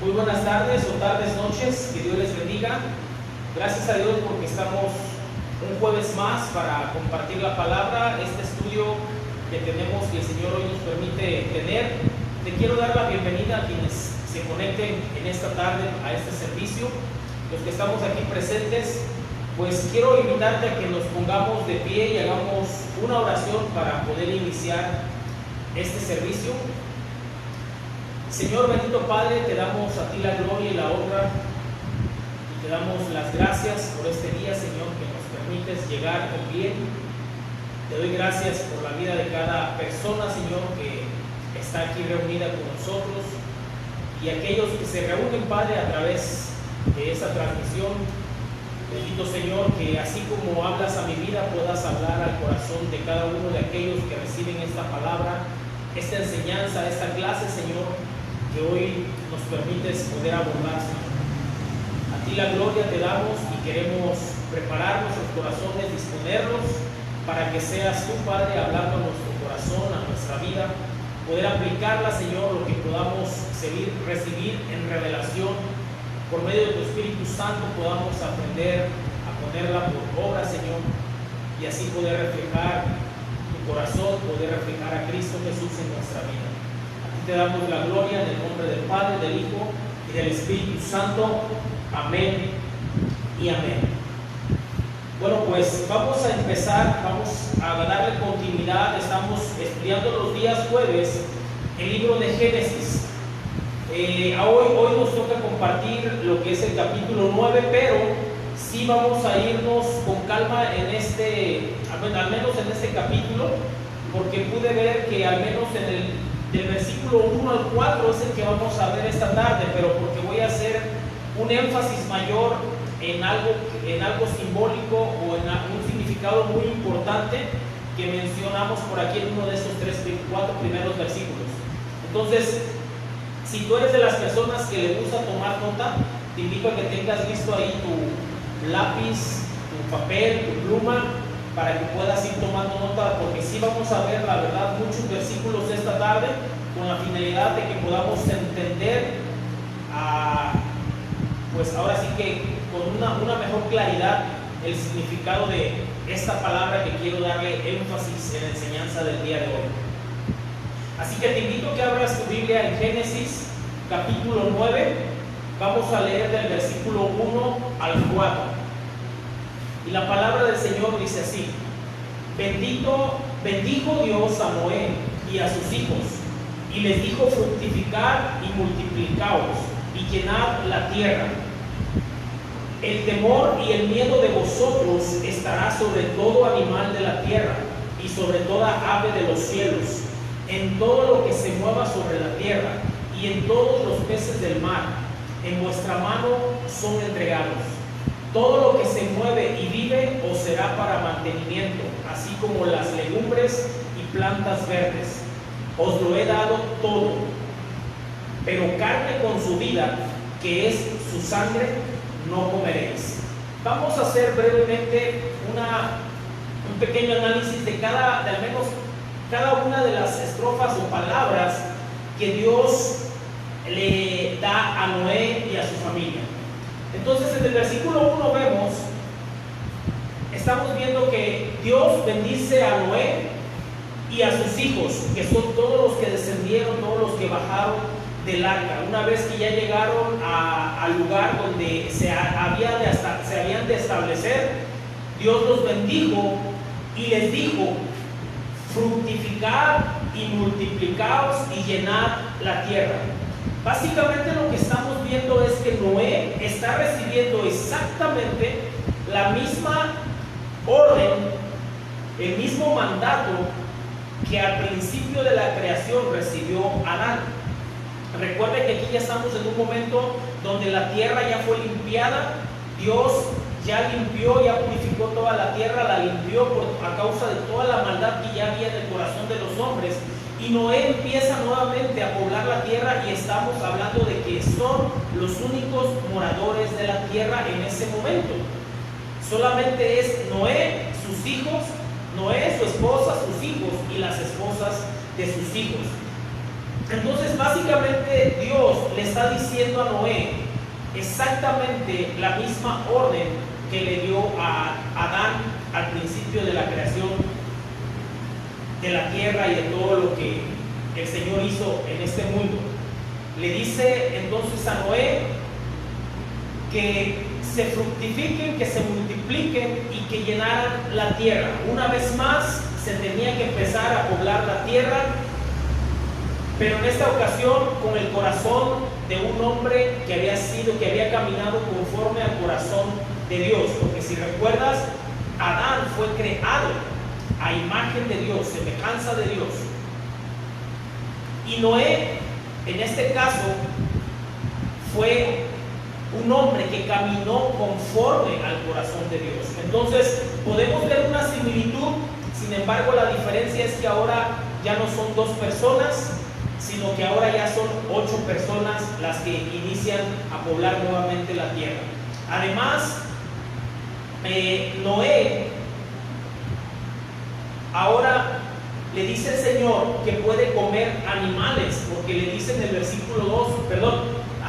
Muy buenas tardes o tardes, noches, que Dios les bendiga. Gracias a Dios porque estamos un jueves más para compartir la palabra, este estudio que tenemos que el Señor hoy nos permite tener. Te quiero dar la bienvenida a quienes se conecten en esta tarde a este servicio. Los que estamos aquí presentes, pues quiero invitarte a que nos pongamos de pie y hagamos una oración para poder iniciar este servicio. Señor bendito Padre, te damos a ti la gloria y la honra y te damos las gracias por este día, Señor, que nos permites llegar con bien. Te doy gracias por la vida de cada persona, Señor, que está aquí reunida con nosotros y aquellos que se reúnen, Padre, a través de esa transmisión. Bendito Señor, que así como hablas a mi vida, puedas hablar al corazón de cada uno de aquellos que reciben esta palabra, esta enseñanza, esta clase, Señor, que hoy nos permites poder abordar, Señor. A ti la gloria te damos y queremos preparar nuestros corazones, disponerlos para que seas tú, Padre, hablando a nuestro corazón, a nuestra vida, poder aplicarla, Señor, lo que podamos recibir en revelación. Por medio de tu Espíritu Santo podamos aprender a ponerla por obra, Señor, y así poder reflejar tu corazón, poder reflejar a Cristo Jesús en nuestra vida. Te damos la gloria en el nombre del Padre, del Hijo y del Espíritu Santo. Amén y amén. Bueno, pues vamos a empezar, vamos a darle continuidad. Estamos estudiando los días jueves el libro de Génesis. Hoy nos toca compartir lo que es el capítulo 9, pero sí vamos a irnos con calma en al menos en este capítulo, porque pude ver que al menos del versículo 1 al 4 es el que vamos a ver esta tarde, pero porque voy a hacer un énfasis mayor en algo simbólico o en un significado muy importante que mencionamos por aquí en uno de estos 4 primeros versículos. Entonces, si tú eres de las personas que le gusta tomar nota, te invito a que tengas listo ahí tu lápiz, tu papel, tu pluma, para que puedas ir tomando nota, porque sí vamos a ver, la verdad, muchos versículos esta tarde, con la finalidad de que podamos entender, pues ahora sí que con una mejor claridad, el significado de esta palabra que quiero darle énfasis en la enseñanza del día de hoy. Así que te invito a que abras tu Biblia en Génesis, capítulo 9, vamos a leer del versículo 1 al 4. Y la palabra del Señor dice así: bendijo Dios a Noé y a sus hijos, y les dijo: fructificad y multiplicaos, y llenad la tierra. El temor y el miedo de vosotros estará sobre todo animal de la tierra, y sobre toda ave de los cielos, en todo lo que se mueva sobre la tierra, y en todos los peces del mar. En vuestra mano son entregados. Todo lo que se mueve y vive os será para mantenimiento, así como las legumbres y plantas verdes. Os lo he dado todo. Pero carne con su vida, que es su sangre, no comeréis. Vamos a hacer brevemente un pequeño análisis de al menos cada una de las estrofas o palabras que Dios le da a Noé y a su familia. Entonces, en el versículo 1 estamos viendo que Dios bendice a Noé y a sus hijos, que son todos los que descendieron, todos los que bajaron del arca. Una vez que ya llegaron al lugar donde se habían de establecer, Dios los bendijo y les dijo: fructificad y multiplicaos y llenad la tierra. Básicamente lo que estamos viendo es que Noé está recibiendo exactamente la misma orden, el mismo mandato que al principio de la creación recibió Adán. Recuerde que aquí ya estamos en un momento donde la tierra ya fue limpiada. Dios ya limpió, ya purificó toda la tierra, la limpió a causa de toda la maldad que ya había en el corazón de los hombres. Y Noé empieza nuevamente a poblar la tierra, y estamos hablando de que son los únicos moradores de la tierra en ese momento. Solamente es Noé, sus hijos, Noé, su esposa, sus hijos y las esposas de sus hijos. Entonces básicamente Dios le está diciendo a Noé exactamente la misma orden que le dio a Adán al principio de la creación de la tierra y de todo lo que el Señor hizo en este mundo. Le dice entonces a Noé que se fructifiquen, que se multipliquen y que llenaran la tierra. Una vez más se tenía que empezar a poblar la tierra, pero en esta ocasión con el corazón de un hombre que había caminado conforme al corazón de Dios. Porque si recuerdas, Adán fue creado a imagen de Dios, semejanza de Dios. Y Noé, en este caso, fue un hombre que caminó conforme al corazón de Dios. Entonces podemos ver una similitud, sin embargo la diferencia es que ahora ya no son 2 personas, sino que ahora ya son 8 personas las que inician a poblar nuevamente la tierra. Además, Noé ahora le dice el Señor que puede comer animales, porque le dice en el versículo 2,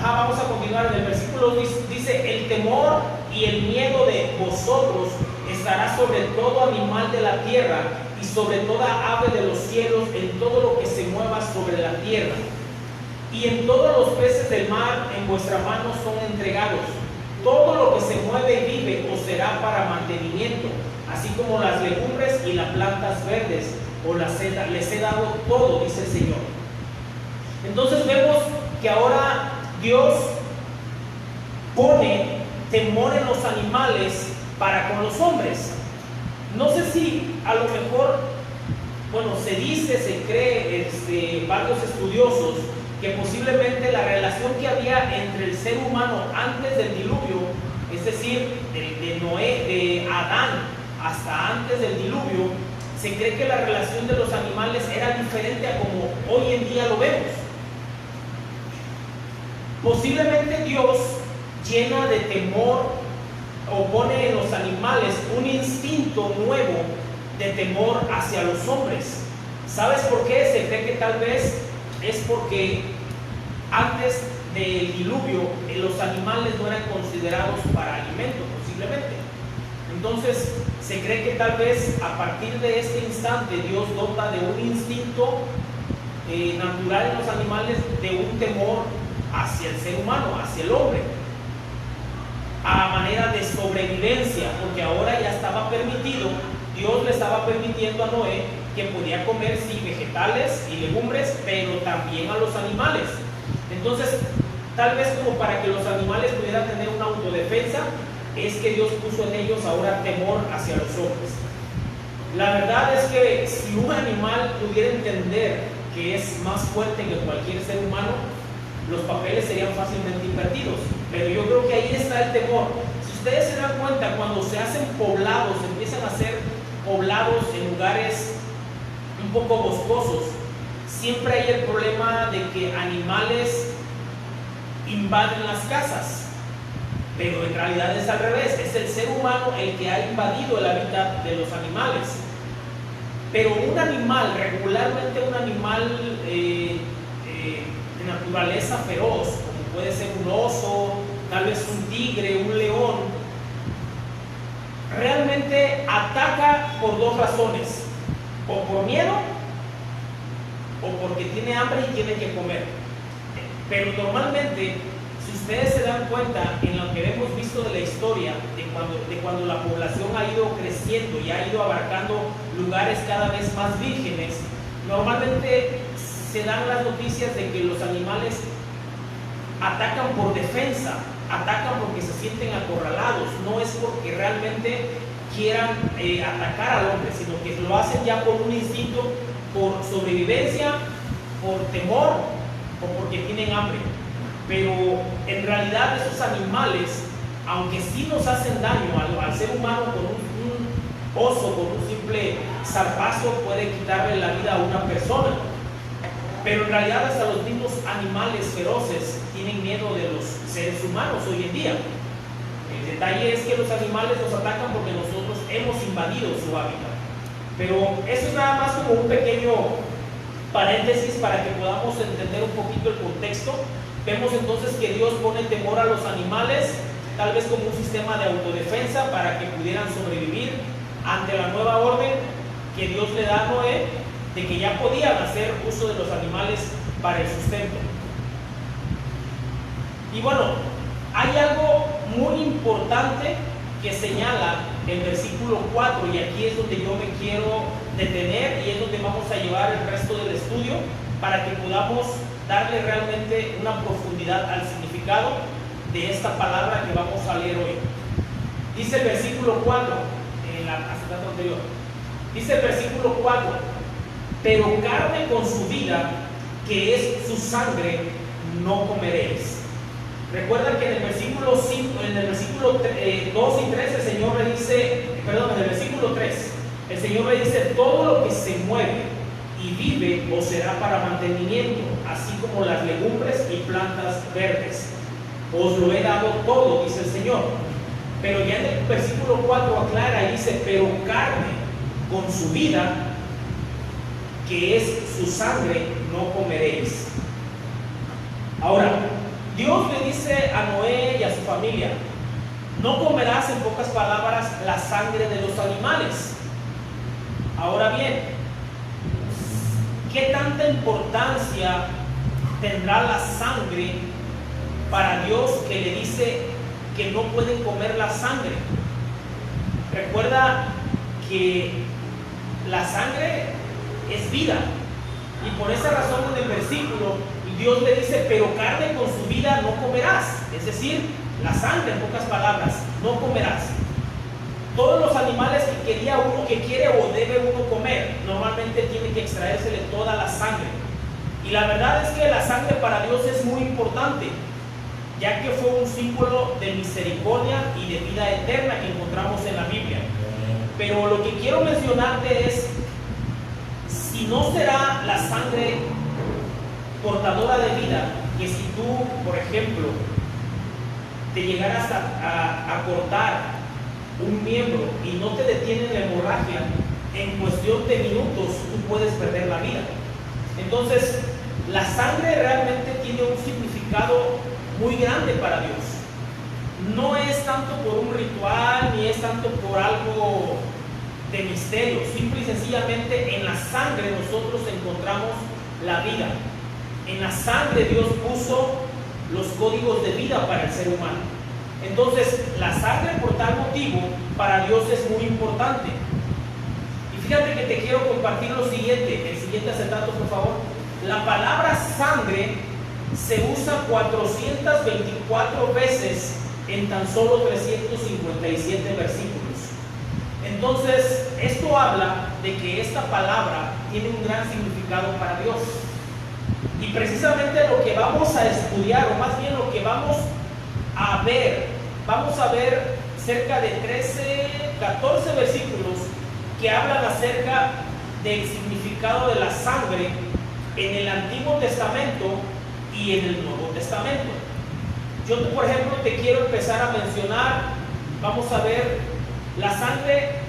vamos a continuar en el versículo 2, dice: el temor y el miedo de vosotros estará sobre todo animal de la tierra y sobre toda ave de los cielos, en todo lo que se mueva sobre la tierra. Y en todos los peces del mar en vuestra mano son entregados. Todo lo que se mueve y vive os será para mantenimiento, así como las legumbres y las plantas verdes, les he dado todo, dice el Señor. Entonces vemos que ahora Dios pone temor en los animales para con los hombres. No sé si a lo mejor, se dice, se cree, varios estudiosos, que posiblemente la relación que había entre el ser humano antes del diluvio, es decir, de Noé, de Adán hasta antes del diluvio, se cree que la relación de los animales era diferente a como hoy en día lo vemos. Posiblemente Dios llena de temor o pone en los animales un instinto nuevo de temor hacia los hombres. ¿Sabes por qué? Se cree que tal vez es porque antes del diluvio los animales no eran considerados para alimento, posiblemente. Entonces se cree que tal vez a partir de este instante Dios dota de un instinto natural en los animales, de un temor hacia el ser humano, hacia el hombre, a manera de sobrevivencia, porque ahora ya estaba permitido, Dios le estaba permitiendo a Noé que podía comer sí vegetales y legumbres, pero también a los animales. Entonces, tal vez como para que los animales pudieran tener una autodefensa, es que Dios puso en ellos ahora temor hacia los hombres. La verdad es que si un animal pudiera entender que es más fuerte que cualquier ser humano, los papeles serían fácilmente invertidos. Pero yo creo que ahí está el temor. Si ustedes se dan cuenta, cuando se hacen poblados, empiezan a hacer poblados en lugares un poco boscosos, siempre hay el problema de que animales invaden las casas. Pero en realidad es al revés, es el ser humano el que ha invadido el hábitat de los animales. Pero un animal, regularmente un animal de naturaleza feroz, como puede ser un oso, tal vez un tigre, un león, realmente ataca por 2 razones: o por miedo o porque tiene hambre y tiene que comer. Pero normalmente, si ustedes se dan cuenta en lo que hemos visto de la historia, de cuando la población ha ido creciendo y ha ido abarcando lugares cada vez más vírgenes, normalmente se dan las noticias de que los animales atacan por defensa, atacan porque se sienten acorralados, no es porque realmente quieran atacar al hombre, sino que lo hacen ya por un instinto, por sobrevivencia, por temor o porque tienen hambre. Pero en realidad esos animales, aunque sí nos hacen daño al ser humano, con un oso, con un simple zarpazo puede quitarle la vida a una persona. Pero en realidad hasta los mismos animales feroces tienen miedo de los seres humanos hoy en día. El detalle es que los animales nos atacan porque nosotros hemos invadido su hábitat. Pero eso es nada más como un pequeño paréntesis para que podamos entender un poquito el contexto. Vemos entonces que Dios pone temor a los animales, tal vez como un sistema de autodefensa para que pudieran sobrevivir ante la nueva orden que Dios le da a Noé, de que ya podían hacer uso de los animales para el sustento. Y bueno, hay algo muy importante que señala el versículo 4, y aquí es donde yo me quiero detener y es donde vamos a llevar el resto del estudio para que podamos darle realmente una profundidad al significado de esta palabra que vamos a leer hoy. Dice el versículo 4, en la acetato anterior, dice el versículo 4: pero carne con su vida, que es su sangre, no comeréis. Recuerda que en el versículo 5, en el versículo 2 y 3, el Señor le dice, perdón, en el versículo 3, el Señor le dice: todo lo que se mueve y vive os será para mantenimiento, así como las legumbres y plantas verdes. Os lo he dado todo, dice el Señor. Pero ya en el versículo 4 aclara y dice: pero carne con su vida, que es su sangre, no comeréis. Ahora, Dios le dice a Noé y a su familia: no comerás, en pocas palabras, la sangre de los animales. Ahora bien, ¿qué tanta importancia tendrá la sangre para Dios, que le dice que no pueden comer la sangre? Recuerda que la sangre es vida, y por esa razón en el versículo Dios le dice: pero carne con su vida no comerás, es decir, la sangre, en pocas palabras, no comerás. Todos los animales que quería uno, que quiere o debe uno comer, normalmente tiene que extraérsele toda la sangre. Y la verdad es que la sangre para Dios es muy importante, ya que fue un símbolo de misericordia y de vida eterna que encontramos en la Biblia. Pero lo que quiero mencionarte es: si no será la sangre portadora de vida, que si tú, por ejemplo, te llegaras a cortar un miembro y no te detiene la hemorragia, en cuestión de minutos tú puedes perder la vida. Entonces, la sangre realmente tiene un significado muy grande para Dios. No es tanto por un ritual, ni es tanto por algo de misterio. Simple y sencillamente, en la sangre nosotros encontramos la vida. En la sangre Dios puso los códigos de vida para el ser humano. Entonces, la sangre, por tal motivo, para Dios es muy importante. Y fíjate que te quiero compartir lo siguiente, el siguiente acetato, por favor. La palabra sangre se usa 424 veces en tan solo 357 versículos. Entonces, esto habla de que esta palabra tiene un gran significado para Dios. Y precisamente lo que vamos a estudiar, o más bien lo que vamos a ver cerca de 14 versículos que hablan acerca del significado de la sangre en el Antiguo Testamento y en el Nuevo Testamento. Yo, por ejemplo, te quiero empezar a mencionar, vamos a ver la sangre.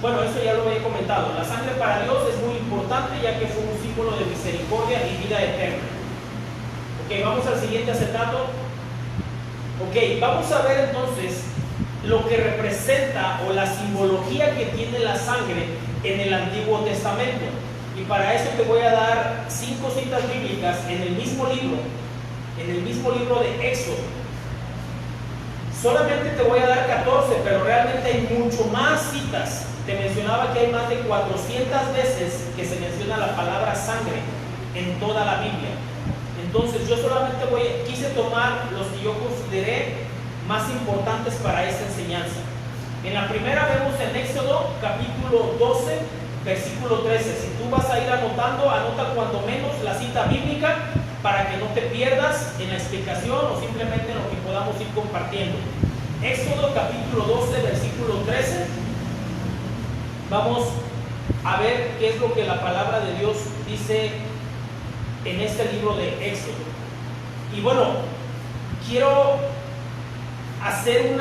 Bueno, eso ya lo he comentado. La sangre para Dios es muy importante, ya que fue un símbolo de misericordia y vida eterna. Ok, vamos al siguiente acetato. Ok, vamos a ver entonces lo que representa o la simbología que tiene la sangre en el Antiguo Testamento. Y para eso te voy a dar 5 citas bíblicas en el mismo libro de Éxodo. Solamente te voy a dar 14, pero realmente hay mucho más citas. Te mencionaba que hay más de 400 veces que se menciona la palabra sangre en toda la Biblia. Entonces yo solamente quise tomar los que yo consideré más importantes para esta enseñanza. En la primera vemos en Éxodo capítulo 12, versículo 13. Si tú vas a ir anotando, anota cuando menos la cita bíblica para que no te pierdas en la explicación o simplemente en lo que podamos ir compartiendo. Éxodo capítulo 12, versículo 13. Vamos a ver qué es lo que la palabra de Dios dice en este libro de Éxodo. Y bueno, quiero hacer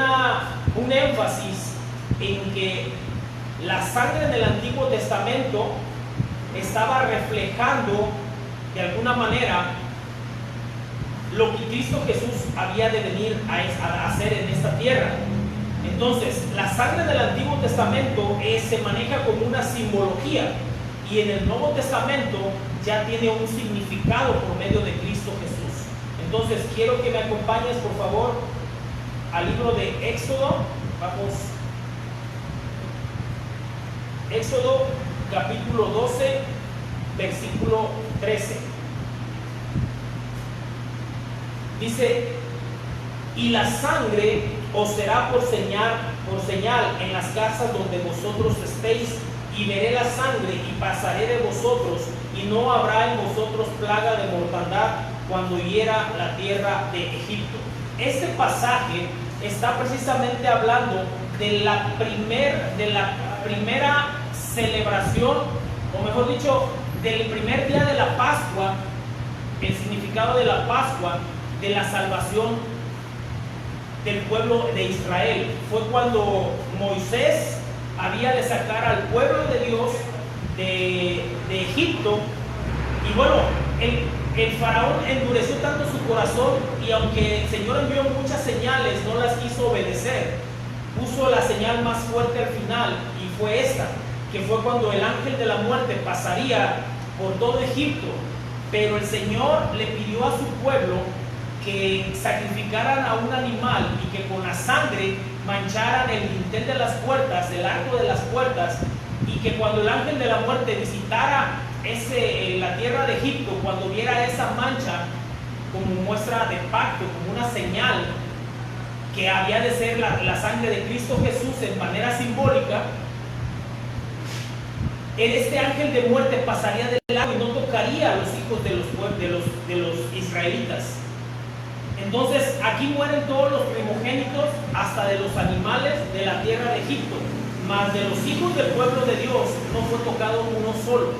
un énfasis en que la sangre en el Antiguo Testamento estaba reflejando de alguna manera lo que Cristo Jesús había de venir a hacer en esta tierra. Entonces, la sangre del Antiguo Testamento se maneja como una simbología, y en el Nuevo Testamento ya tiene un significado por medio de Cristo Jesús. Entonces, quiero que me acompañes, por favor, al libro de Éxodo. Vamos. Éxodo capítulo 12, versículo 13. Dice: y la sangre os será por señal en las casas donde vosotros estéis, y veré la sangre y pasaré de vosotros, y no habrá en vosotros plaga de mortandad cuando hiera la tierra de Egipto. Este pasaje está precisamente hablando de la primera celebración, o mejor dicho, del primer día de la Pascua, el significado de la Pascua, de la salvación del pueblo de Israel. Fue cuando Moisés había de sacar al pueblo de Dios de Egipto, y bueno, el faraón endureció tanto su corazón, y aunque el Señor envió muchas señales, no las quiso obedecer. Puso la señal más fuerte al final, y fue esta, que fue cuando el ángel de la muerte pasaría por todo Egipto. Pero el Señor le pidió a su pueblo que sacrificaran a un animal, y que con la sangre mancharan el dintel de las puertas, el arco de las puertas, y que cuando el ángel de la muerte visitara la tierra de Egipto, cuando viera esa mancha como muestra de pacto, como una señal que había de ser la sangre de Cristo Jesús en manera simbólica, este ángel de muerte pasaría del lado y no tocaría a los hijos de los israelitas. Entonces aquí mueren todos los primogénitos, hasta de los animales de la tierra de Egipto, mas de los hijos del pueblo de Dios no fue tocado uno solo.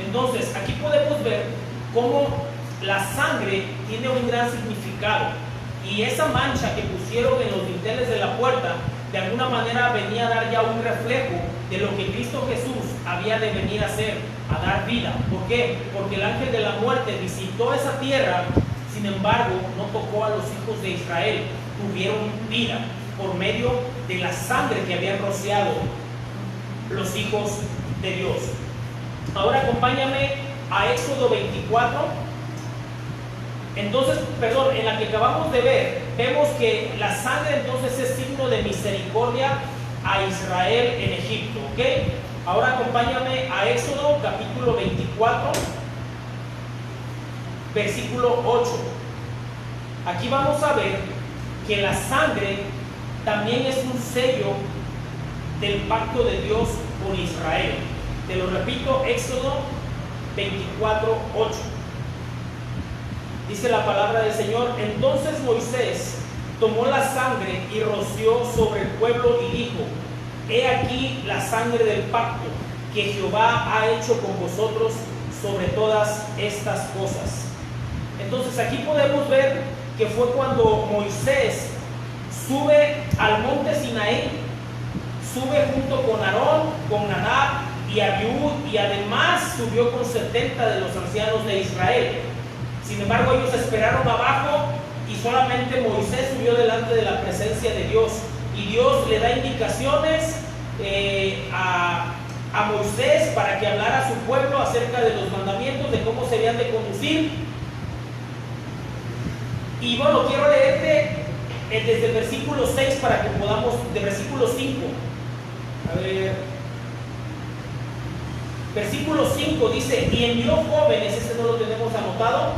Entonces aquí podemos ver cómo la sangre tiene un gran significado, y esa mancha que pusieron en los dinteles de la puerta de alguna manera venía a dar ya un reflejo de lo que Cristo Jesús había de venir a hacer, a dar vida. ¿Por qué? Porque el ángel de la muerte visitó esa tierra, sin embargo no tocó a los hijos de Israel. Tuvieron vida por medio de la sangre que habían rociado los hijos de Dios. Ahora acompáñame a Éxodo 24. Entonces, en la que acabamos de ver, vemos que la sangre entonces es signo de misericordia a Israel en Egipto, ¿ok? Ahora acompáñame a Éxodo capítulo 24, versículo 8. Aquí vamos a ver que la sangre también es un sello del pacto de Dios con Israel. Te lo repito, Éxodo 24, 8. Dice la palabra del Señor: entonces Moisés tomó la sangre y roció sobre el pueblo y dijo: he aquí la sangre del pacto que Jehová ha hecho con vosotros sobre todas estas cosas. Entonces aquí podemos ver que fue cuando Moisés sube al monte Sinaí, sube junto con Aarón, con Nadab y Abiú, y además subió con 70 de los ancianos de Israel. Sin embargo, ellos esperaron abajo, y solamente Moisés subió delante de la presencia de Dios, y Dios le da indicaciones a Moisés para que hablara a su pueblo acerca de los mandamientos, de cómo se habían de conducir. Y bueno, quiero leerte desde el versículo 6 para que podamos, de versículo 5. A ver, versículo 5 dice: y envió jóvenes, este no lo tenemos anotado,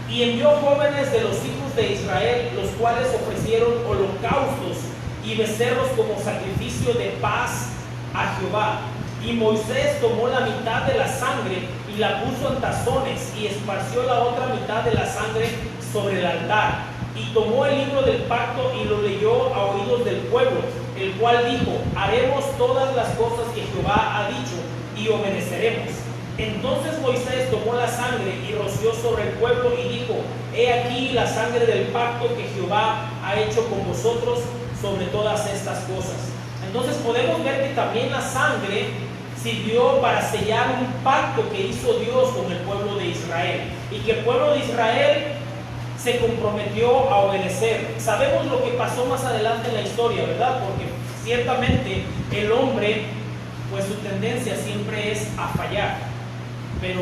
y envió jóvenes de los hijos de Israel, los cuales ofrecieron holocaustos y becerros como sacrificio de paz a Jehová. Y Moisés tomó la mitad de la sangre y la puso en tazones, y esparció la otra mitad de la sangre sobre el altar. Y tomó el libro del pacto y lo leyó a oídos del pueblo, el cual dijo: haremos todas las cosas que Jehová ha dicho y obedeceremos. Entonces Moisés tomó la sangre y roció sobre el pueblo y dijo: he aquí la sangre del pacto que Jehová ha hecho con vosotros sobre todas estas cosas. Entonces podemos ver que también la sangre sirvió para sellar un pacto que hizo Dios con el pueblo de Israel, y que el pueblo de Israel se comprometió a obedecer. Sabemos lo que pasó más adelante en la historia, ¿verdad? Porque ciertamente el hombre, pues su tendencia siempre es a fallar, pero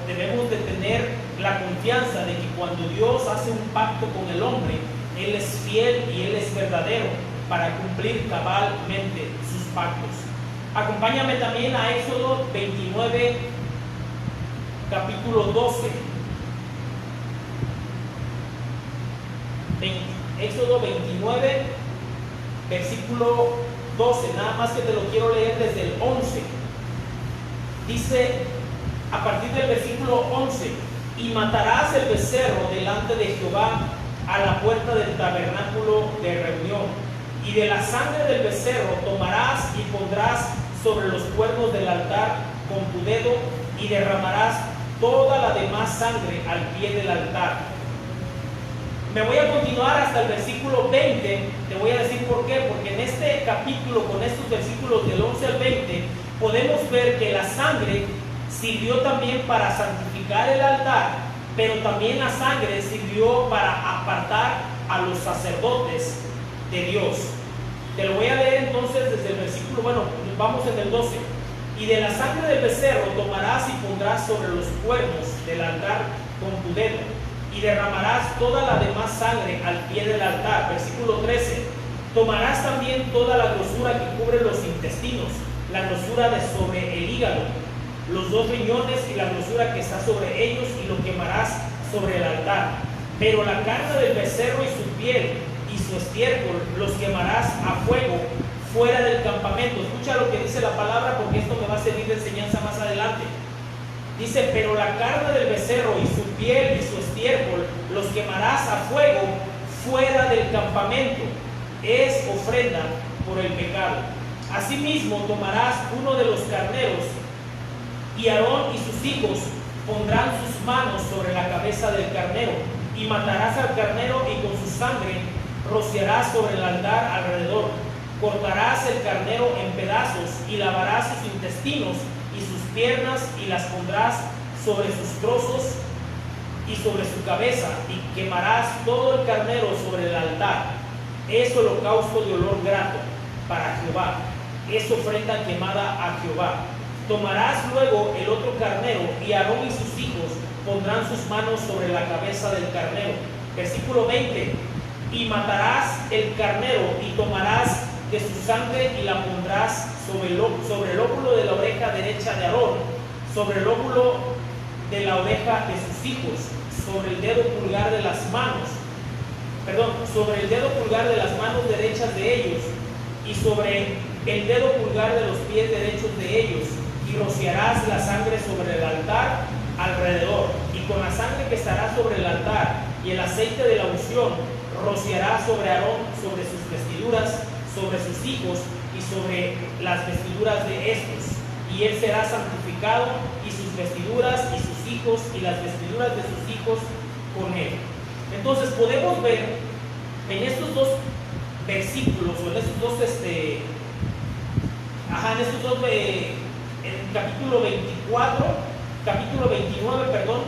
debemos de tener la confianza de que cuando Dios hace un pacto con el hombre, Él es fiel y Él es verdadero para cumplir cabalmente sus pactos. Acompáñame también a Éxodo 29, capítulo 12. Éxodo 29, versículo 12, nada más que te lo quiero leer desde el 11. Dice, a partir del versículo 11, y matarás el becerro delante de Jehová a la puerta del tabernáculo de reunión, y de la sangre del becerro tomarás y pondrás sobre los cuernos del altar con tu dedo, y derramarás toda la demás sangre al pie del altar. Me voy a continuar hasta el versículo 20, te voy a decir por qué, porque en este capítulo, con estos versículos del 11 al 20, podemos ver que la sangre sirvió también para santificar el altar, pero también la sangre sirvió para apartar a los sacerdotes de Dios. Te lo voy a leer entonces desde el versículo, bueno, vamos en el 12. Y de la sangre del becerro tomarás y pondrás sobre los cuernos del altar con tu dedo, y derramarás toda la demás sangre al pie del altar. Versículo 13. Tomarás también toda la grosura que cubre los intestinos, la grosura de sobre el hígado, los dos riñones y la grosura que está sobre ellos, y lo quemarás sobre el altar. Pero la carne del becerro y su piel y su estiércol los quemarás a fuego fuera del campamento. Escucha lo que dice la palabra, porque esto me va a servir de enseñanza más adelante. Dice, pero la carne del becerro y su piel y su estiércol los quemarás a fuego fuera del campamento. Es ofrenda por el pecado. Asimismo tomarás uno de los carneros, y Aarón y sus hijos pondrán sus manos sobre la cabeza del carnero, y matarás al carnero, y con su sangre rociarás sobre el altar alrededor. Cortarás el carnero en pedazos, y lavarás sus intestinos y sus piernas, y las pondrás sobre sus trozos y sobre su cabeza, y quemarás todo el carnero sobre el altar. Es holocausto de olor grato para Jehová, es ofrenda quemada a Jehová. Tomarás luego el otro carnero, y Aarón y sus hijos pondrán sus manos sobre la cabeza del carnero. Versículo 20. Y matarás el carnero, y tomarás de su sangre y la pondrás sobre el óvulo de la oreja derecha de Aarón, sobre el óvulo de la oreja de sus hijos, sobre el dedo pulgar de las manos, sobre el dedo pulgar de las manos derechas de ellos, y sobre el dedo pulgar de los pies derechos de ellos, y rociarás la sangre sobre el altar alrededor, y con la sangre que estará sobre el altar y el aceite de la unción rociarás sobre Aarón, sobre sus vestiduras, sobre sus hijos y sobre las vestiduras de estos, y él será santificado, y sus vestiduras y sus hijos y las vestiduras de sus hijos con él. Entonces podemos ver en estos dos versículos, o en estos dos en capítulo 24, capítulo 29, perdón,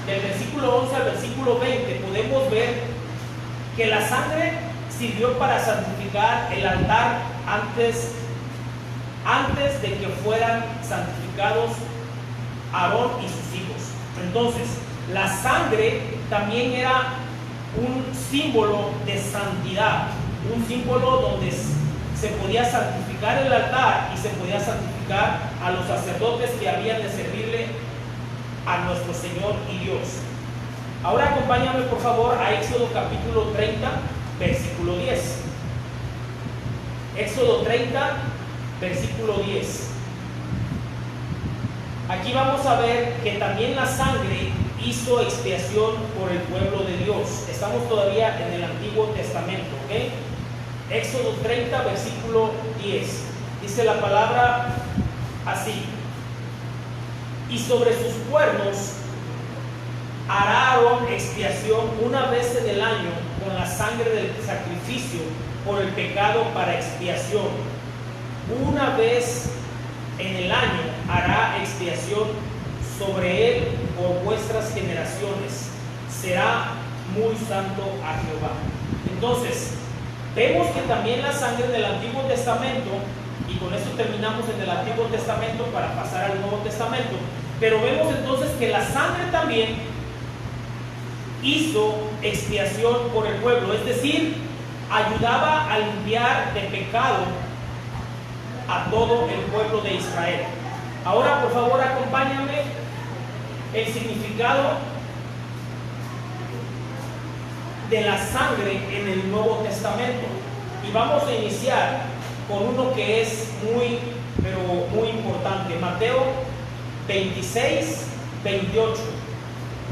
del versículo 11 al versículo 20, podemos ver que la sangre sirvió para santificar el altar antes de que fueran santificados Aarón y sus hijos. Entonces, la sangre también era un símbolo de santidad, un símbolo donde se podía santificar el altar y se podía santificar a los sacerdotes que habían de servirle a nuestro Señor y Dios. Ahora acompáñame por favor a Éxodo capítulo 30, versículo 10. Éxodo 30, versículo 10. Aquí vamos a ver que también la sangre hizo expiación por el pueblo de Dios. Estamos todavía en el Antiguo Testamento, ¿ok? Éxodo 30, versículo 10. Dice la palabra así: y sobre sus cuernos hará Aarón expiación una vez en el año con la sangre del sacrificio por el pecado para expiación. Una vez en el año hará expiación sobre él por vuestras generaciones. Será muy santo a Jehová. Entonces, vemos que también la sangre del Antiguo Testamento, y con esto terminamos en el Antiguo Testamento para pasar al Nuevo Testamento, pero vemos entonces que la sangre también hizo expiación por el pueblo, es decir, ayudaba a limpiar de pecado a todo el pueblo de Israel. Ahora, por favor, acompáñame el significado de la sangre en el Nuevo Testamento. Y vamos a iniciar con uno que es muy, pero muy importante. Mateo 26, 28.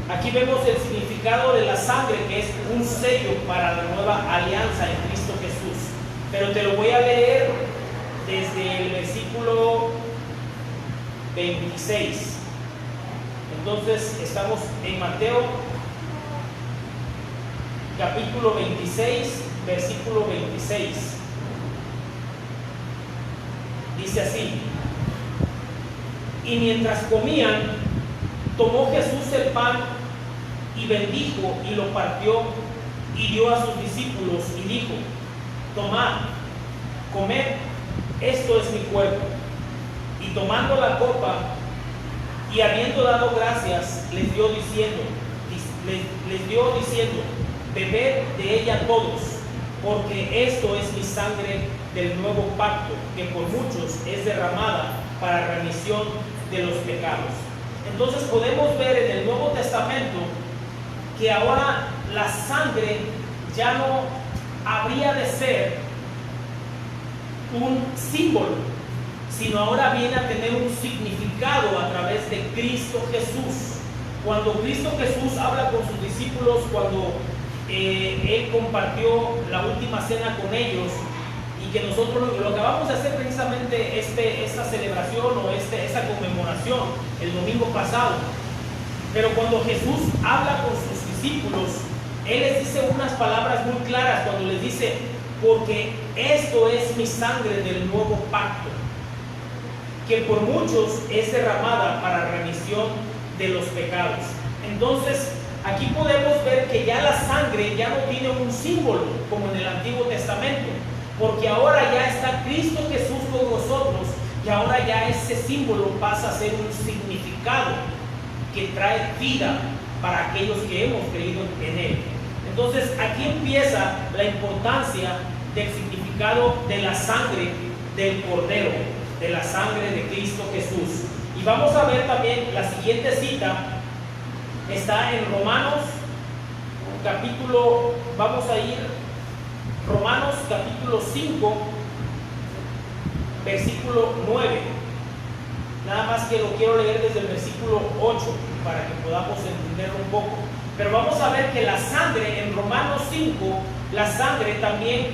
Aquí vemos el significado de la sangre, que es un sello para la nueva alianza en Cristo Jesús. Pero te lo voy a leer desde el versículo 26. Entonces estamos en Mateo capítulo 26, versículo 26. Dice así: y mientras comían, tomó Jesús el pan y bendijo y lo partió y dio a sus discípulos y dijo: tomad, comed, esto es mi cuerpo. Y tomando la copa y habiendo dado gracias, les dio diciendo, bebed de ella todos, porque esto es mi sangre del nuevo pacto, que por muchos es derramada para remisión de los pecados. Entonces podemos ver en el Nuevo Testamento que ahora la sangre ya no habría de ser un símbolo, sino ahora viene a tener un significado a través de Cristo Jesús. Cuando Cristo Jesús habla con sus discípulos, cuando Él compartió la última cena con ellos, y que nosotros lo acabamos de hacer precisamente esta celebración o esta conmemoración el domingo pasado. Pero cuando Jesús habla con sus discípulos, Él les dice unas palabras muy claras cuando les dice: porque esto es mi sangre del nuevo pacto, que por muchos es derramada para remisión de los pecados. Entonces, aquí podemos ver que ya la sangre ya no tiene un símbolo como en el Antiguo Testamento, porque ahora ya está Cristo Jesús con nosotros, y ahora ya ese símbolo pasa a ser un significado que trae vida para aquellos que hemos creído en Él. Entonces, aquí empieza la importancia del significado de la sangre del Cordero, de la sangre de Cristo Jesús. Y vamos a ver también la siguiente cita, está en Romanos capítulo, vamos a ir Romanos capítulo 5, versículo 9. Nada más que lo quiero leer desde el versículo 8 para que podamos entenderlo un poco. Pero vamos a ver que la sangre en Romanos 5, la sangre también,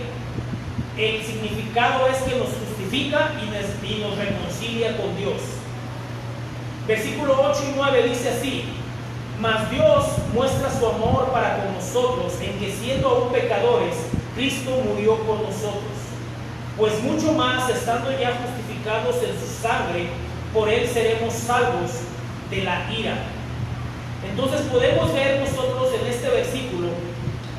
el significado es que nos justifica y nos reconcilia con Dios. Versículo 8 y 9 dice así: mas Dios muestra su amor para con nosotros en que, siendo aún pecadores, Cristo murió por nosotros. Pues mucho más, estando ya justificados en su sangre, por Él seremos salvos de la ira. Entonces podemos ver nosotros en este versículo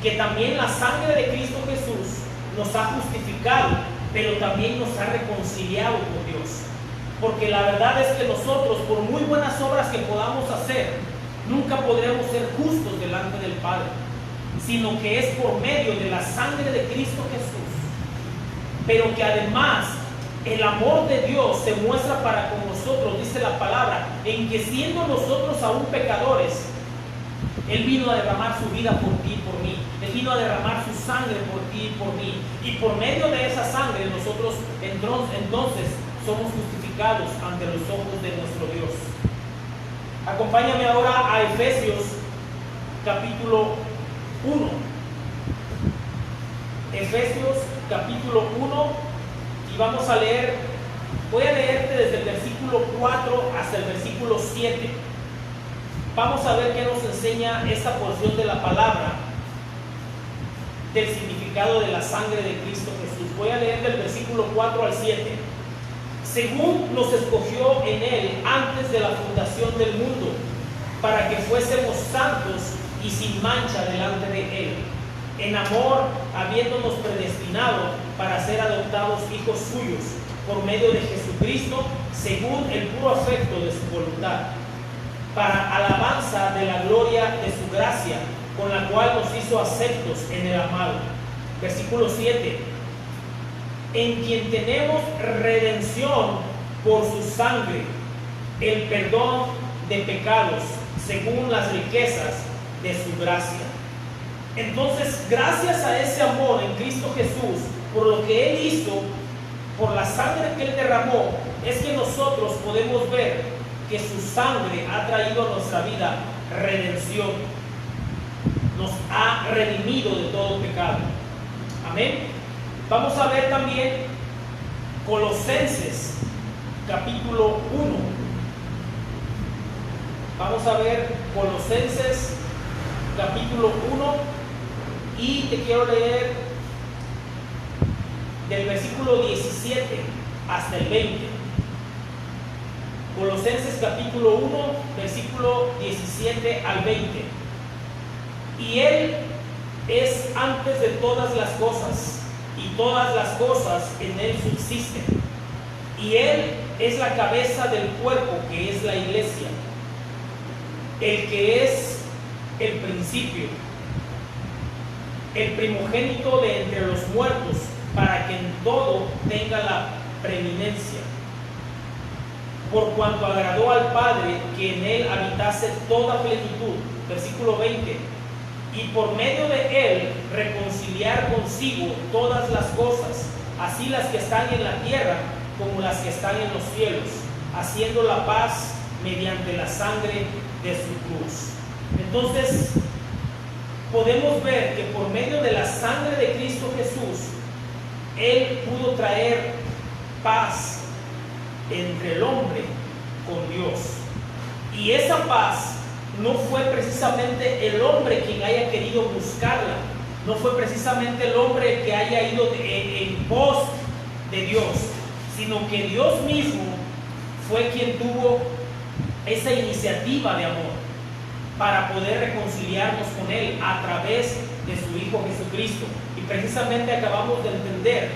que también la sangre de Cristo Jesús nos ha justificado, pero también nos ha reconciliado con Dios. Porque la verdad es que nosotros, por muy buenas obras que podamos hacer, nunca podremos ser justos delante del Padre, sino que es por medio de la sangre de Cristo Jesús. Pero que además el amor de Dios se muestra para con nosotros, dice la palabra, en que siendo nosotros aún pecadores, Él vino a derramar su vida por ti y por mí. Él vino a derramar su sangre por ti y por mí. Y por medio de esa sangre nosotros entonces somos justificados ante los ojos de nuestro Dios. Acompáñame ahora a Efesios capítulo 1. Efesios capítulo 1, y vamos a leer, voy a leerte desde el versículo 4 hasta el versículo 7. Vamos a ver qué nos enseña esta porción de la palabra del significado de la sangre de Cristo Jesús. Voy a leer del versículo 4 al 7. según nos escogió en Él antes de la fundación del mundo, para que fuésemos santos y sin mancha delante de Él, en amor, habiéndonos predestinado para ser adoptados hijos suyos, por medio de Jesucristo, según el puro afecto de su voluntad, para alabanza de la gloria de su gracia, con la cual nos hizo aceptos en el amado. Versículo 7. En quien tenemos redención por su sangre, el perdón de pecados, según las riquezas de su gracia. Entonces, gracias a ese amor en Cristo Jesús, por lo que Él hizo, por la sangre que Él derramó, es que nosotros podemos ver que su sangre ha traído a nuestra vida redención. Nos ha redimido de todo pecado. Amén. Vamos a ver también Colosenses capítulo 1. Vamos a ver Colosenses capítulo 1 y te quiero leer del versículo 17 hasta el 20. Colosenses capítulo 1, versículo 17 al 20. Y Él es antes de todas las cosas, y todas las cosas en Él subsisten. Y Él es la cabeza del cuerpo, que es la iglesia, el que es el principio, el primogénito de entre los muertos, para que en todo tenga la preeminencia. Por cuanto agradó al Padre que en Él habitase toda plenitud. Versículo 20. Y por medio de Él reconciliar consigo todas las cosas, así las que están en la tierra como las que están en los cielos, haciendo la paz mediante la sangre de su cruz. Entonces, podemos ver que por medio de la sangre de Cristo Jesús, Él pudo traer paz entre el hombre con Dios. Y esa paz no fue precisamente el hombre quien haya querido buscarla, no fue precisamente el hombre que haya ido en pos de Dios, sino que Dios mismo fue quien tuvo esa iniciativa de amor para poder reconciliarnos con Él a través de su Hijo Jesucristo. Y precisamente acabamos de entender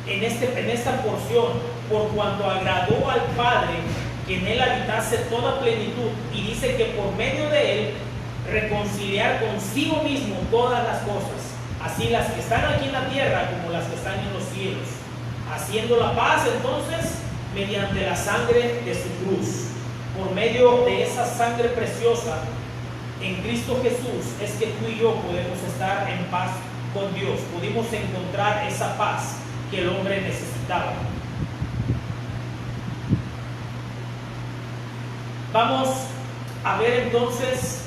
en esta porción, por cuanto agradó al Padre que en Él habitase toda plenitud, y dice que por medio de Él reconciliar consigo mismo todas las cosas, así las que están aquí en la tierra como las que están en los cielos, haciendo la paz entonces mediante la sangre de su cruz. Por medio de esa sangre preciosa en Cristo Jesús es que tú y yo podemos estar en paz con Dios, pudimos encontrar esa paz que el hombre necesitaba. Vamos a ver entonces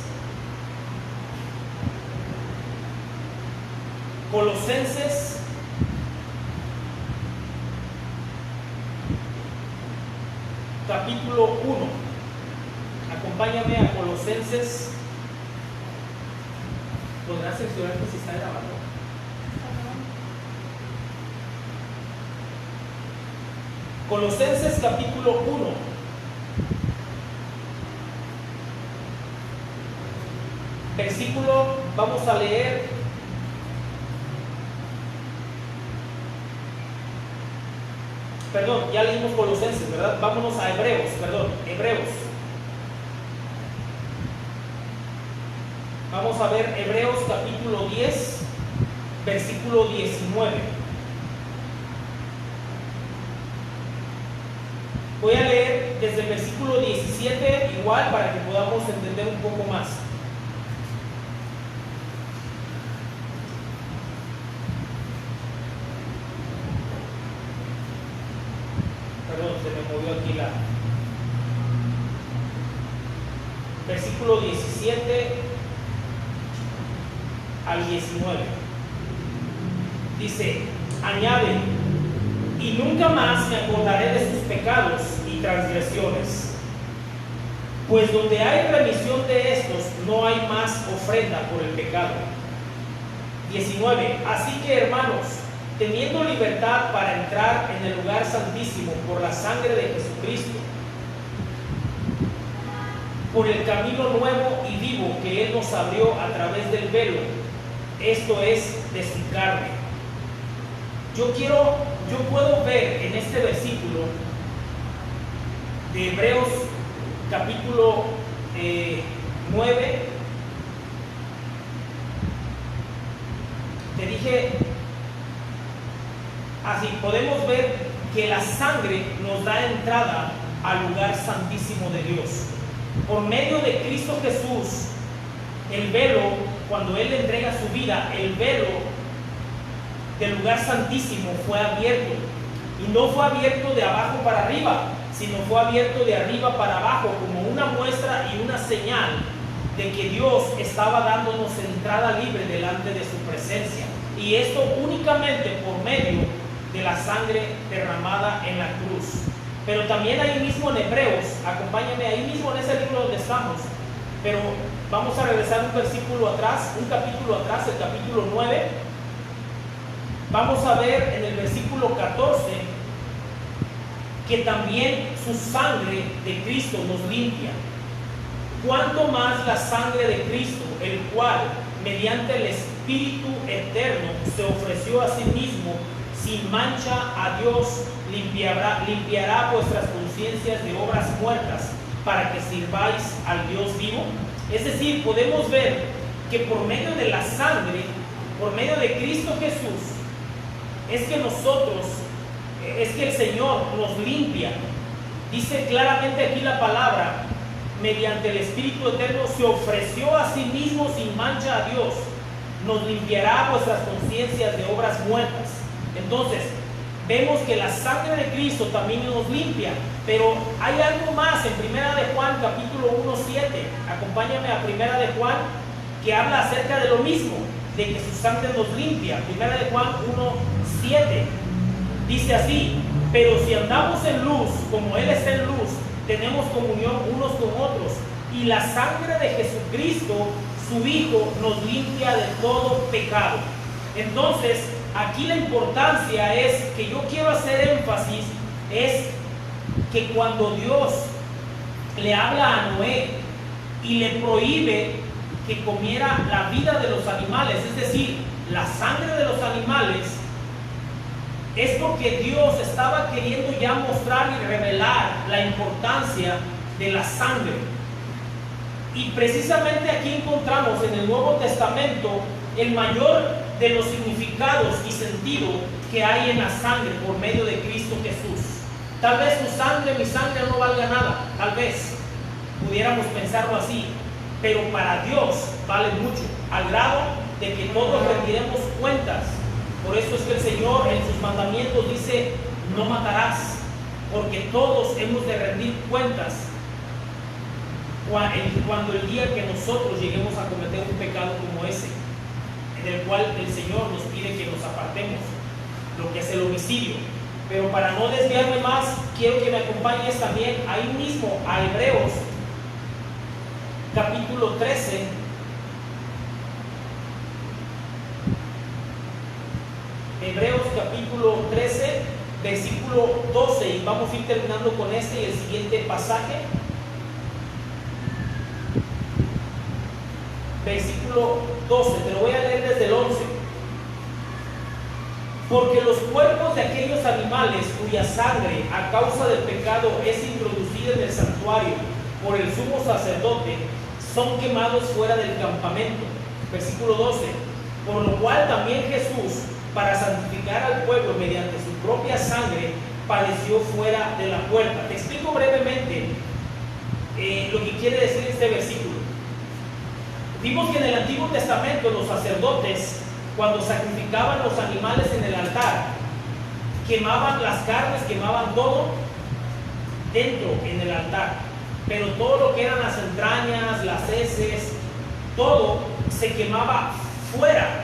Colosenses capítulo 1. Acompáñame a Colosenses. ¿Podrás censurarte si está grabando? Colosenses capítulo 1. Versículo, vamos a leer ya leímos Colosenses, ¿verdad? Vámonos a Hebreos. Vamos a ver Hebreos capítulo 10, versículo 19. Voy a leer desde el versículo 17 igual para que podamos entender un poco más. Se me movió aquí versículo 17 al 19. Dice, añade, y nunca más me acordaré de sus pecados y transgresiones, pues donde hay remisión de estos no hay más ofrenda por el pecado. 19. Así que, hermanos, teniendo libertad para entrar en el lugar santísimo por la sangre de Jesucristo, por el camino nuevo y vivo que Él nos abrió a través del velo, esto es, de su carne. Yo puedo ver en este versículo de Hebreos capítulo 9, te dije así, podemos ver que la sangre nos da entrada al lugar santísimo de Dios. Por medio de Cristo Jesús, el velo, cuando Él entrega su vida, el velo del lugar santísimo fue abierto. Y no fue abierto de abajo para arriba, sino fue abierto de arriba para abajo, como una muestra y una señal de que Dios estaba dándonos entrada libre delante de su presencia. Y esto únicamente por medio de la sangre derramada en la cruz. Pero también ahí mismo en Hebreos, acompáñame ahí mismo en ese libro donde estamos, pero vamos a regresar un versículo atrás, un capítulo atrás, el capítulo 9. Vamos a ver en el versículo 14 que también su sangre de Cristo nos limpia. Cuanto más la sangre de Cristo, el cual mediante el Espíritu eterno se ofreció a sí mismo sin mancha a Dios, limpiará vuestras conciencias de obras muertas para que sirváis al Dios vivo. Es decir, podemos ver que por medio de la sangre, por medio de Cristo Jesús, es que el Señor nos limpia. Dice claramente aquí la palabra, mediante el Espíritu eterno se ofreció a sí mismo sin mancha a Dios, nos limpiará vuestras conciencias de obras muertas. Entonces, vemos que la sangre de Cristo también nos limpia, pero hay algo más en Primera de Juan, capítulo 1:7. Acompáñame a Primera de Juan, que habla acerca de lo mismo, de que su sangre nos limpia. Primera de Juan 1:7 dice así: pero si andamos en luz, como Él está en luz, tenemos comunión unos con otros, y la sangre de Jesucristo, su Hijo, nos limpia de todo pecado. Entonces, aquí la importancia es que yo quiero hacer énfasis, es que cuando Dios le habla a Noé y le prohíbe que comiera la vida de los animales, es decir, la sangre de los animales, es porque Dios estaba queriendo ya mostrar y revelar la importancia de la sangre. Y precisamente aquí encontramos en el Nuevo Testamento el mayor de los significados y sentido que hay en la sangre por medio de Cristo Jesús. Tal vez tu sangre, mi sangre no valga nada, tal vez pudiéramos pensarlo así, pero para Dios vale mucho, al grado de que todos rendiremos cuentas. Por eso es que el Señor en sus mandamientos dice: no matarás, porque todos hemos de rendir cuentas cuando el día que nosotros lleguemos a cometer un pecado como ese, en el cual el Señor nos pide que nos apartemos, lo que es el homicidio. Pero para no desviarme más, quiero que me acompañes también ahí mismo a Hebreos capítulo 13. Hebreos capítulo 13, versículo 12, y vamos a ir terminando con este y el siguiente pasaje. Versículo 12, te lo voy a leer desde el 11. Porque los cuerpos de aquellos animales cuya sangre a causa del pecado es introducida en el santuario por el sumo sacerdote, son quemados fuera del campamento. Versículo 12. Por lo cual también Jesús, para santificar al pueblo mediante su propia sangre, padeció fuera de la puerta. Te explico brevemente lo que quiere decir este versículo. Vimos que en el Antiguo Testamento los sacerdotes, cuando sacrificaban los animales en el altar, quemaban las carnes, quemaban todo dentro en el altar, pero todo lo que eran las entrañas, las heces, todo se quemaba fuera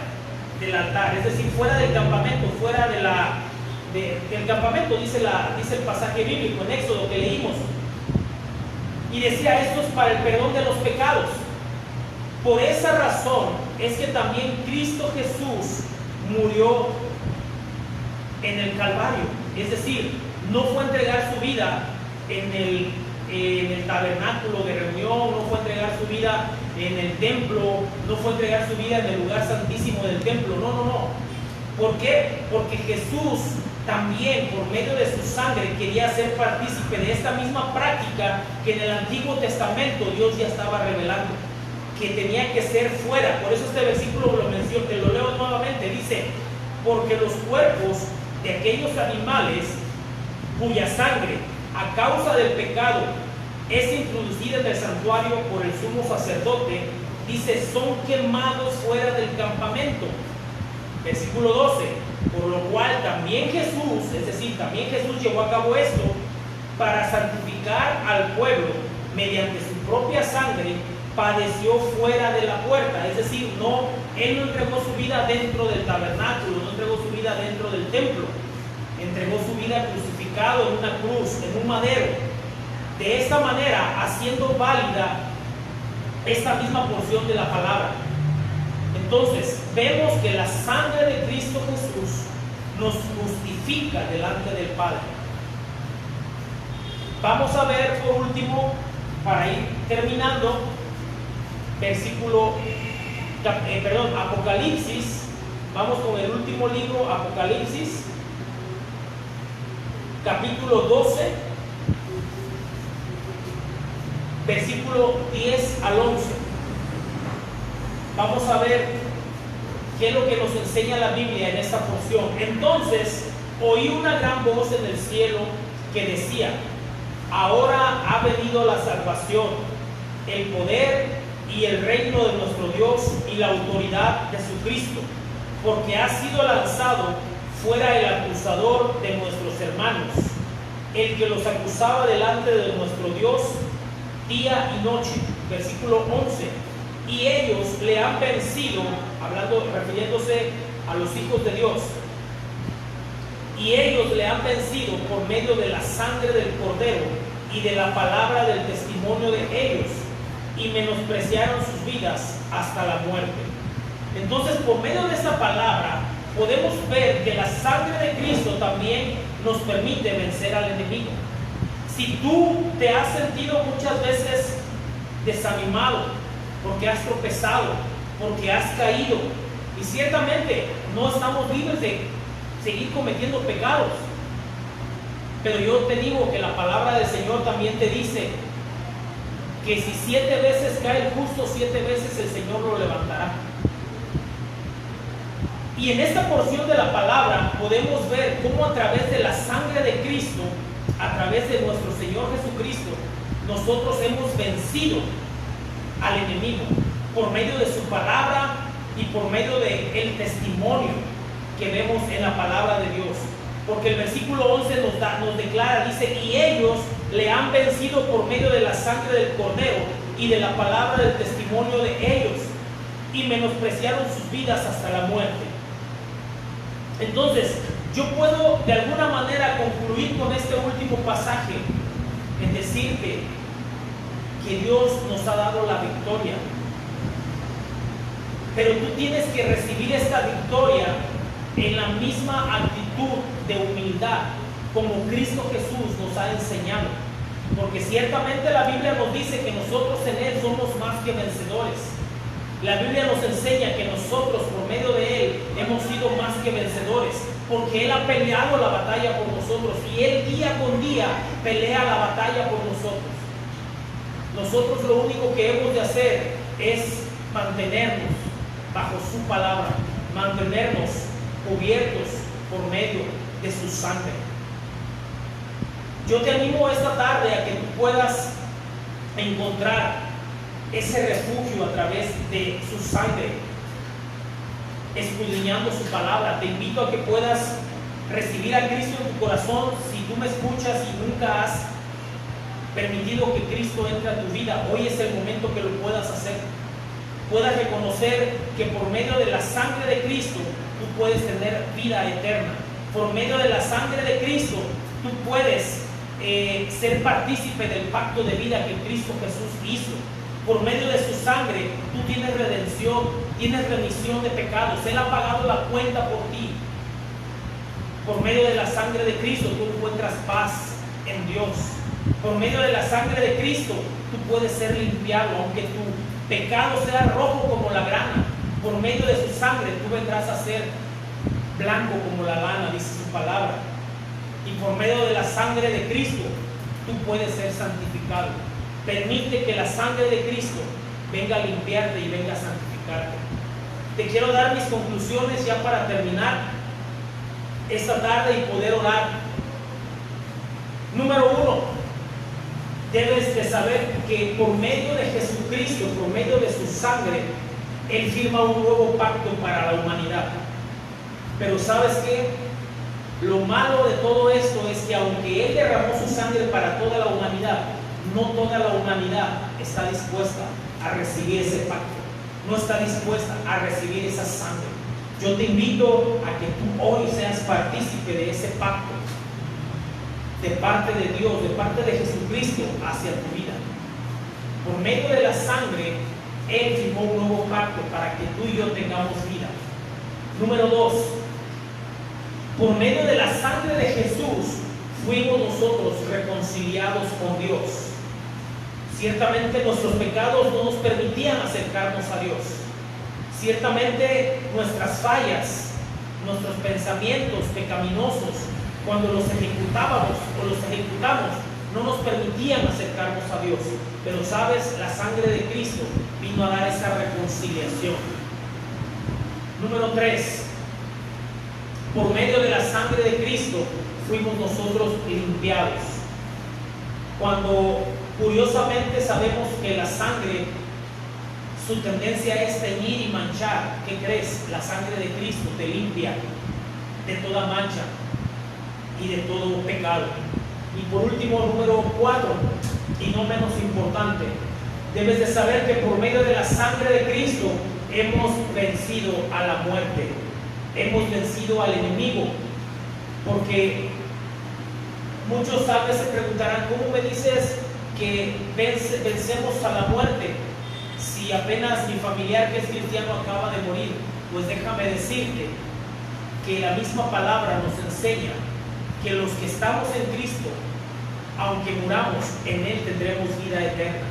del altar, es decir, fuera del campamento, fuera del campamento, dice el pasaje bíblico en Éxodo que leímos. Y decía: esto es para el perdón de los pecados. Por esa razón es que también Cristo Jesús murió en el Calvario. Es decir, no fue entregar su vida en el tabernáculo de reunión, no fue entregar su vida en el templo, no fue entregar su vida en el lugar santísimo del templo. No, no, no. ¿Por qué? Porque Jesús también, por medio de su sangre, quería ser partícipe de esta misma práctica que en el Antiguo Testamento Dios ya estaba revelando, que tenía que ser fuera. Por eso este versículo lo menciono, te lo leo nuevamente. Dice: porque los cuerpos de aquellos animales cuya sangre a causa del pecado es introducida en el santuario por el sumo sacerdote, dice, son quemados fuera del campamento. Versículo 12: por lo cual también Jesús, es decir, también Jesús llevó a cabo esto para santificar al pueblo mediante su propia sangre, padeció fuera de la puerta. Es decir, Él no entregó su vida dentro del tabernáculo, no entregó su vida dentro del templo, entregó su vida crucificado en una cruz, en un madero. De esta manera, haciendo válida esta misma porción de la palabra. Entonces, vemos que la sangre de Cristo Jesús nos justifica delante del Padre. Vamos a ver por último, para ir terminando, Apocalipsis. Vamos con el último libro, Apocalipsis, capítulo 12, versículo 10 al 11. Vamos a ver qué es lo que nos enseña la Biblia en esta porción. Entonces oí una gran voz en el cielo que decía: ahora ha venido la salvación, el poder y el reino de nuestro Dios y la autoridad de su Cristo, porque ha sido lanzado fuera el acusador de nuestros hermanos, el que los acusaba delante de nuestro Dios día y noche. Versículo 11: y ellos le han vencido, refiriéndose a los hijos de Dios, y ellos le han vencido por medio de la sangre del Cordero y de la palabra del testimonio de ellos, y menospreciaron sus vidas hasta la muerte. Entonces, por medio de esta palabra podemos ver que la sangre de Cristo también nos permite vencer al enemigo. Si tú te has sentido muchas veces desanimado porque has tropezado, porque has caído, y ciertamente no estamos libres de seguir cometiendo pecados, pero yo te digo que la palabra del Señor también te dice que si 7 veces cae el justo, 7 veces el Señor lo levantará. Y en esta porción de la palabra podemos ver cómo a través de la sangre de Cristo, a través de nuestro Señor Jesucristo, nosotros hemos vencido al enemigo por medio de su palabra y por medio del testimonio que vemos en la palabra de Dios. Porque el versículo 11 nos declara, dice: y ellos le han vencido por medio de la sangre del Cordero y de la palabra del testimonio de ellos, y menospreciaron sus vidas hasta la muerte. Entonces, yo puedo de alguna manera concluir con este último pasaje en decirte que Dios nos ha dado la victoria, pero tú tienes que recibir esta victoria en la misma actitud de humildad como Cristo Jesús nos ha enseñado, porque ciertamente la Biblia nos dice que nosotros en Él somos más que vencedores. La Biblia nos enseña que nosotros por medio de Él hemos sido más que vencedores, porque Él ha peleado la batalla por nosotros y Él día con día pelea la batalla por nosotros. Nosotros lo único que hemos de hacer es mantenernos bajo su palabra, mantenernos cubiertos por medio de su sangre. Yo te animo esta tarde a que tú puedas encontrar ese refugio a través de su sangre, escudriñando su palabra. Te invito a que puedas recibir a Cristo en tu corazón. Si tú me escuchas y nunca has permitido que Cristo entre a tu vida, hoy es el momento que lo puedas hacer. Puedas reconocer que por medio de la sangre de Cristo tú puedes tener vida eterna. Por medio de la sangre de Cristo tú puedes ser partícipe del pacto de vida que Cristo Jesús hizo. Por medio de su sangre tú tienes redención, tienes remisión de pecados. Él ha pagado la cuenta por ti. Por medio de la sangre de Cristo tú encuentras paz en Dios. Por medio de la sangre de Cristo tú puedes ser limpiado, aunque tu pecado sea rojo como la grana. Por medio de su sangre tú vendrás a ser blanco como la lana, dice su palabra. Y por medio de la sangre de Cristo tú puedes ser santificado. Permite que la sangre de Cristo venga a limpiarte y venga a santificarte. Te quiero dar mis conclusiones ya para terminar esta tarde y poder orar. Número 1, debes de saber que por medio de Jesucristo, por medio de su sangre, Él firma un nuevo pacto para la humanidad. Pero ¿sabes qué? Lo malo de todo esto es que aunque Él derramó su sangre para toda la humanidad, no toda la humanidad está dispuesta a recibir ese pacto. No está dispuesta a recibir esa sangre. Yo te invito a que tú hoy seas partícipe de ese pacto, de parte de Dios, de parte de Jesucristo hacia tu vida. Por medio de la sangre, Él firmó un nuevo pacto para que tú y yo tengamos vida. Número 2, por medio de la sangre de Jesús, fuimos nosotros reconciliados con Dios. Ciertamente nuestros pecados no nos permitían acercarnos a Dios. Ciertamente nuestras fallas, nuestros pensamientos pecaminosos, cuando los ejecutábamos o los ejecutamos, no nos permitían acercarnos a Dios. Pero sabes, la sangre de Cristo vino a dar esa reconciliación. Número 3, por medio de la sangre de Cristo fuimos nosotros limpiados. Cuando curiosamente sabemos que la sangre, su tendencia es teñir y manchar, ¿qué crees? La sangre de Cristo te limpia de toda mancha y de todo pecado. Y por último, número 4, y no menos importante, debes de saber que por medio de la sangre de Cristo hemos vencido a la muerte, hemos vencido al enemigo. Porque muchos tal vez se preguntarán, ¿cómo me dices que vencemos a la muerte si apenas mi familiar que es cristiano acaba de morir? Pues déjame decirte que la misma palabra nos enseña que los que estamos en Cristo, aunque muramos, en Él tendremos vida eterna.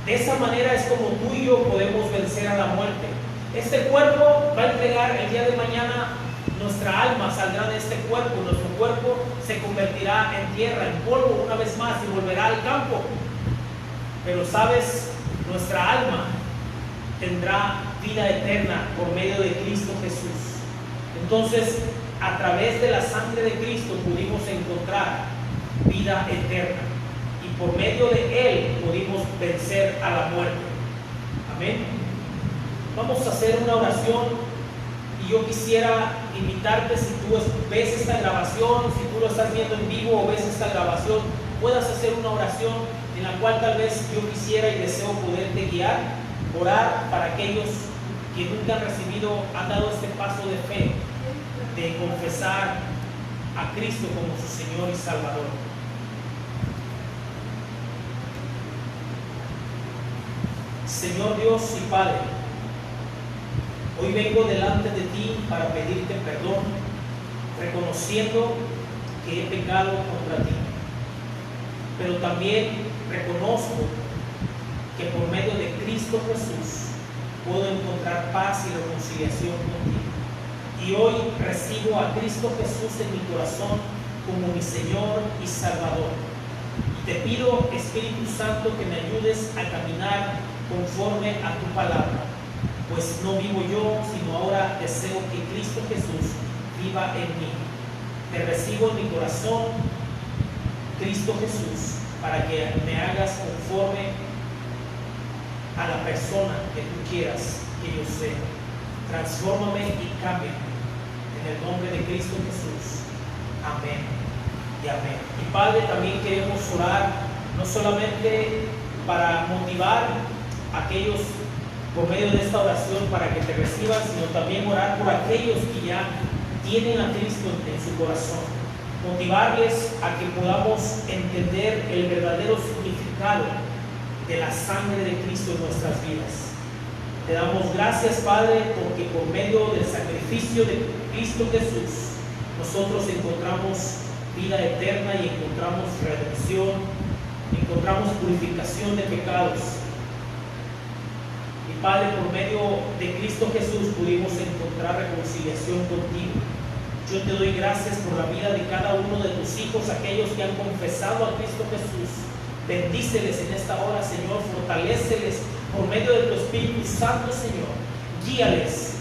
De esa manera es como tú y yo podemos vencer a la muerte. Este cuerpo va a entregar el día de mañana, nuestra alma saldrá de este cuerpo, nuestro cuerpo se convertirá en tierra, en polvo una vez más y volverá al campo. Pero sabes, nuestra alma tendrá vida eterna por medio de Cristo Jesús. Entonces, a través de la sangre de Cristo pudimos encontrar vida eterna y por medio de Él pudimos vencer a la muerte. Amén. Vamos a hacer una oración y yo quisiera invitarte, si tú ves esta grabación, si tú lo estás viendo en vivo o ves esta grabación, puedas hacer una oración en la cual tal vez yo quisiera y deseo poderte guiar, orar para aquellos que nunca han dado este paso de fe, de confesar a Cristo como su Señor y Salvador. Señor Dios y Padre, hoy vengo delante de ti para pedirte perdón, reconociendo que he pecado contra ti. Pero también reconozco que por medio de Cristo Jesús puedo encontrar paz y reconciliación contigo. Y hoy recibo a Cristo Jesús en mi corazón como mi Señor y Salvador. Y te pido, Espíritu Santo, que me ayudes a caminar conforme a tu palabra. Pues no vivo yo, sino ahora deseo que Cristo Jesús viva en mí. Te recibo en mi corazón, Cristo Jesús, para que me hagas conforme a la persona que tú quieras que yo sea. Transfórmame y cámbiame. En el nombre de Cristo Jesús. Amén y amén. Y Padre, también queremos orar, no solamente para motivar a aquellos por medio de esta oración para que te reciban, sino también orar por aquellos que ya tienen a Cristo en su corazón. Motivarles a que podamos entender el verdadero significado de la sangre de Cristo en nuestras vidas. Te damos gracias, Padre, porque por medio del sacrificio de Cristo Jesús nosotros encontramos vida eterna y encontramos redención, encontramos purificación de pecados. Y Padre, por medio de Cristo Jesús pudimos encontrar reconciliación contigo. Yo te doy gracias por la vida de cada uno de tus hijos, aquellos que han confesado a Cristo Jesús. Bendíceles en esta hora, Señor, fortaléceles por medio de tu Espíritu Santo, Señor. Guíales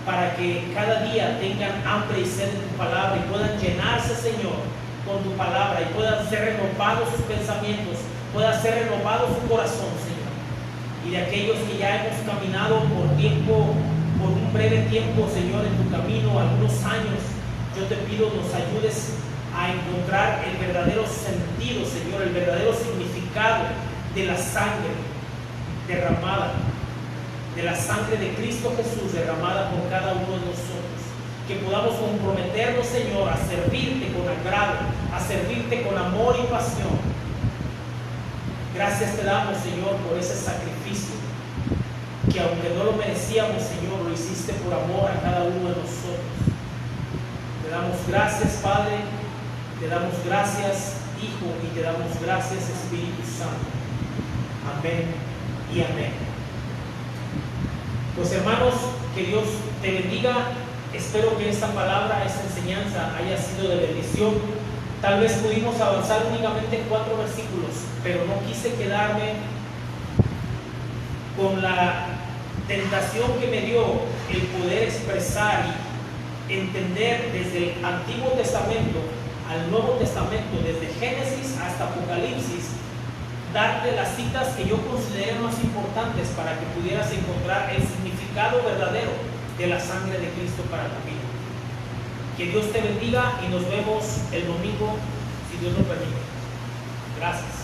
para que cada día tengan hambre y sed de tu palabra y puedan llenarse, Señor, con tu palabra y puedan ser renovados sus pensamientos, pueda ser renovado su corazón, Señor. Y de aquellos que ya hemos caminado por un breve tiempo, Señor, en tu camino, algunos años, yo te pido nos ayudes a encontrar el verdadero sentido, Señor, el verdadero significado de la sangre derramada, de la sangre de Cristo Jesús derramada por cada uno de nosotros. Que podamos comprometernos, Señor, a servirte con agrado, a servirte con amor y pasión. Gracias te damos, Señor, por ese sacrificio, que aunque no lo merecíamos, Señor, lo hiciste por amor a cada uno de nosotros. Te damos gracias, Padre, te damos gracias, Hijo, y te damos gracias, Espíritu Santo. Amén y amén. Pues hermanos, que Dios te bendiga. Espero que esta palabra, esta enseñanza haya sido de bendición. Tal vez pudimos avanzar únicamente en 4 versículos, pero no quise quedarme con la tentación que me dio el poder expresar y entender desde el Antiguo Testamento al Nuevo Testamento, desde Génesis hasta Apocalipsis, darte las citas que yo consideré más importantes para que pudieras encontrar el significado verdadero de la sangre de Cristo para tu vida. Que Dios te bendiga y nos vemos el domingo, si Dios lo permite. Gracias.